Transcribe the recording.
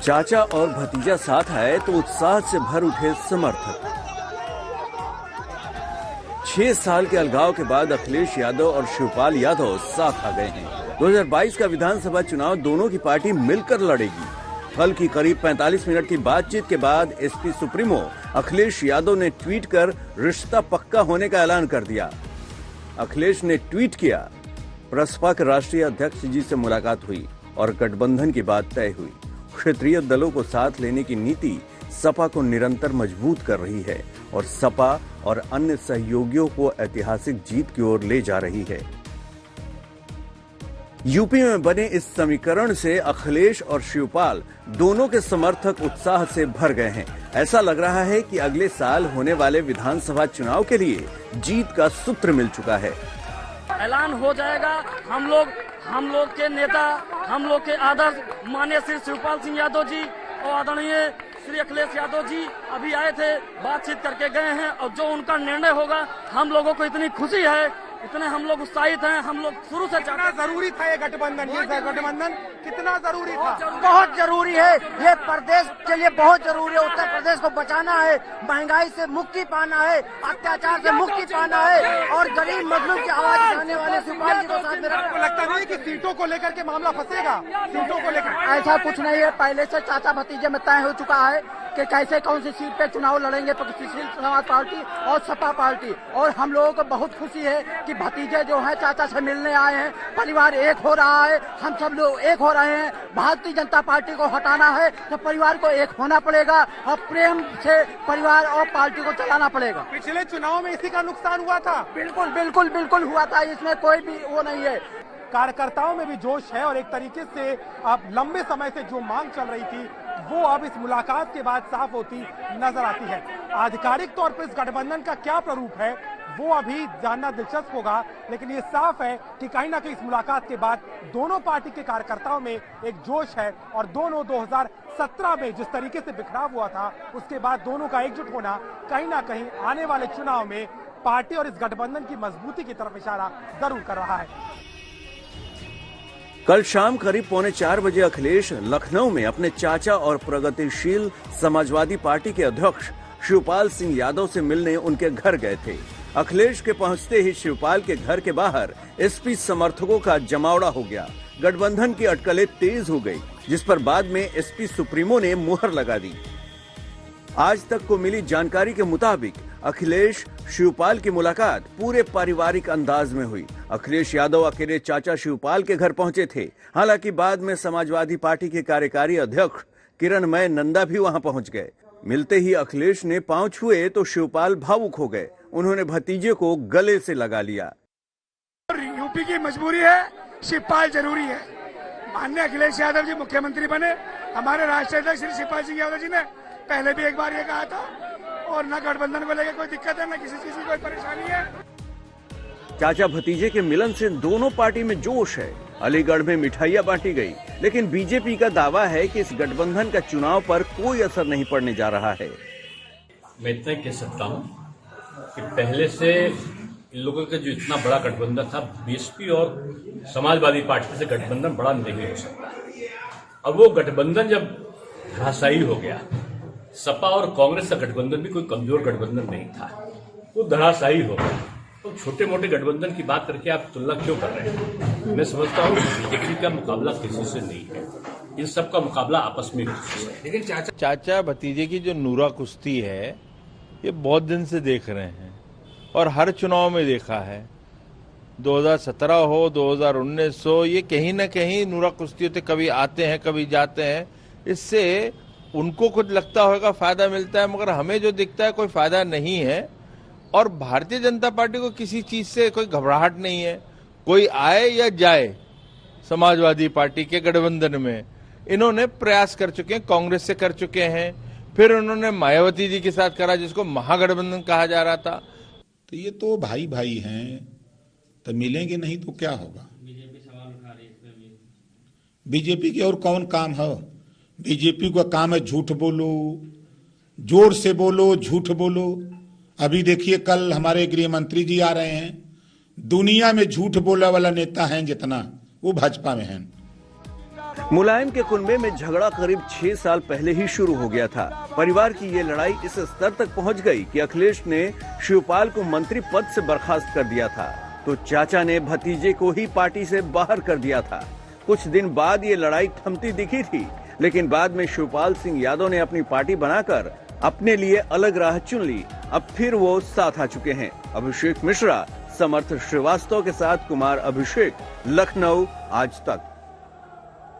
चाचा और भतीजा साथ आए तो उत्साह से भर उठे समर्थक। 6 साल के अलगाव के बाद अखिलेश यादव और शिवपाल यादव साथ आ गए हैं। 2022 का विधानसभा चुनाव दोनों की पार्टी मिलकर लड़ेगी। कल की करीब 45 मिनट की बातचीत के बाद एसपी सुप्रीमो अखिलेश यादव ने ट्वीट कर रिश्ता पक्का होने का ऐलान कर दिया। अखिलेश ने ट्वीट किया, प्रसपा के राष्ट्रीय अध्यक्ष जी से मुलाकात हुई और गठबंधन की बात तय हुई। क्षेत्रीय दलों को साथ लेने की नीति सपा को निरंतर मजबूत कर रही है और सपा और अन्य सहयोगियों को ऐतिहासिक जीत की ओर ले जा रही है। यूपी में बने इस समीकरण से अखिलेश और शिवपाल दोनों के समर्थक उत्साह से भर गए हैं। ऐसा लग रहा है कि अगले साल होने वाले विधानसभा चुनाव के लिए जीत का सूत्र मिल चुका है। ऐलान हो जाएगा। हम लोग के नेता, हम लोग के आदर्श माननीय श्री शिवपाल सिंह यादव जी और आदरणीय श्री अखिलेश यादव जी अभी आए थे, बातचीत करके गए हैं और जो उनका निर्णय होगा हम लोगों को इतनी खुशी है, इतने हम लोग उत्साहित हैं। हम लोग शुरू से कितना जरूरी था ये गठबंधन, कितना जरूरी था? बहुत जरूरी है। ये प्रदेश के लिए बहुत जरूरी है। उत्तर प्रदेश को बचाना है, महंगाई से मुक्ति पाना है, अत्याचार से मुक्ति पाना है और गरीब मजलूम की आवाज उठाने वाले शिवपाल जी को साथ में रखना। लगता नहीं कि सीटों को लेकर के मामला फंसेगा? सीटों को लेकर ऐसा कुछ नहीं है। पहले से चाचा भतीजे में तय हो चुका है कि कैसे कौन सी सीट पे चुनाव लड़ेंगे, सुशील समाज पार्टी और सपा पार्टी। और हम लोगों को बहुत खुशी है कि भतीजे जो है चाचा से मिलने आए हैं, परिवार एक हो रहा है, हम सब लोग एक हो रहे हैं। भारतीय जनता पार्टी को हटाना है तो परिवार को एक होना पड़ेगा और प्रेम से परिवार और पार्टी को चलाना पड़ेगा। पिछले चुनाव में इसी का नुकसान हुआ था। बिल्कुल बिल्कुल बिल्कुल हुआ था, इसमें कोई भी वो नहीं है। कार्यकर्ताओं में भी जोश है और एक तरीके से अब लंबे समय से जो मांग चल रही थी वो अब इस मुलाकात के बाद साफ होती नजर आती है। आधिकारिक तौर पर इस गठबंधन का क्या प्रारूप है वो अभी जानना दिलचस्प होगा, लेकिन ये साफ है कि कहीं ना कहीं इस मुलाकात के बाद दोनों पार्टी के कार्यकर्ताओं में एक जोश है और दोनों 2017 में जिस तरीके से बिखराव हुआ था उसके बाद दोनों का एकजुट होना कहीं ना कहीं आने वाले चुनाव में पार्टी और इस गठबंधन की मजबूती की तरफ इशारा जरूर कर रहा है। कल शाम करीब 3:45 बजे अखिलेश लखनऊ में अपने चाचा और प्रगतिशील समाजवादी पार्टी के अध्यक्ष शिवपाल सिंह यादव से मिलने उनके घर गए थे। अखिलेश के पहुंचते ही शिवपाल के घर के बाहर एसपी समर्थकों का जमावड़ा हो गया। गठबंधन की अटकलें तेज हो गई, जिस पर बाद में एसपी सुप्रीमो ने मुहर लगा दी। आज तक को मिली जानकारी के मुताबिक अखिलेश शिवपाल की मुलाकात पूरे पारिवारिक अंदाज में हुई। अखिलेश यादव अकेले चाचा शिवपाल के घर पहुंचे थे। हालांकि बाद में समाजवादी पार्टी के कार्यकारी अध्यक्ष किरणमय नंदा भी वहां पहुंच गए। मिलते ही अखिलेश ने पांव छुए तो शिवपाल भावुक हो गए। उन्होंने भतीजे को गले से लगा लिया। यूपी की मजबूरी है, शिवपाल जरूरी है। माननीय अखिलेश यादव जी मुख्यमंत्री बने, हमारे राष्ट्रीय अध्यक्ष श्री शिवपाल सिंह यादव जी ने पहले भी एक बार ये कहा था और न गठबंधन को लेकर कोई दिक्कत है, न किसी चीज की कोई परेशानी है। चाचा भतीजे के मिलन से दोनों पार्टी में जोश है। अलीगढ़ में मिठाइयां बांटी गई, लेकिन बीजेपी का दावा है कि इस गठबंधन का चुनाव पर कोई असर नहीं पड़ने जा रहा है। मैं इतना कह सकता हूं कि पहले से इन लोगों का जो इतना बड़ा गठबंधन था, बीएसपी और समाजवादी पार्टी से गठबंधन बड़ा नहीं हो सकता। अब वो गठबंधन जब धराशायी हो गया, सपा और कांग्रेस का गठबंधन भी कोई कमजोर गठबंधन नहीं था, वो धराशायी हो गया। तो छोटे मोटे गठबंधन की बात करके आप तुलना क्यों कर रहे हैं? मैं समझता हूँ बीजेपी का मुकाबला किसी से नहीं है, इन सब का मुकाबला आपस में है। लेकिन चाचा भतीजे की जो नूरा कुश्ती है ये बहुत दिन से देख रहे हैं और हर चुनाव में देखा है। 2017 हो, 2019 हो, ये कहीं ना कहीं नूरा कुश्ती होते, कभी आते हैं कभी जाते हैं। इससे उनको कुछ लगता होगा फायदा मिलता है, मगर हमें जो दिखता है कोई फायदा नहीं है। और भारतीय जनता पार्टी को किसी चीज से कोई घबराहट नहीं है। कोई आए या जाए समाजवादी पार्टी के गठबंधन में इन्होंने प्रयास कर चुके हैं, कांग्रेस से कर चुके हैं, फिर उन्होंने मायावती जी के साथ करा जिसको महागठबंधन कहा जा रहा था। तो ये तो भाई भाई हैं, तो मिलेंगे नहीं तो क्या होगा? बीजेपी के और कौन काम है? बीजेपी का काम है झूठ बोलो, जोर से बोलो, झूठ बोलो। अभी देखिए कल हमारे गृह मंत्री जी आ रहे हैं। दुनिया में झूठ बोलने वाला नेता है जितना, वो भाजपा में है। मुलायम के कुनबे में झगड़ा करीब 6 साल पहले ही शुरू हो गया था। परिवार की ये लड़ाई इस स्तर तक पहुंच गई कि अखिलेश ने शिवपाल को मंत्री पद से बर्खास्त कर दिया था, तो चाचा ने भतीजे को ही पार्टी से बाहर कर दिया था। कुछ दिन बाद ये लड़ाई थमती दिखी थी, लेकिन बाद में शिवपाल सिंह यादव ने अपनी पार्टी बनाकर अपने लिए अलग राह चुन ली। अब फिर वो साथ आ चुके हैं। अभिषेक मिश्रा, समर्थ श्रीवास्तव के साथ कुमार अभिषेक, लखनऊ, आज तक।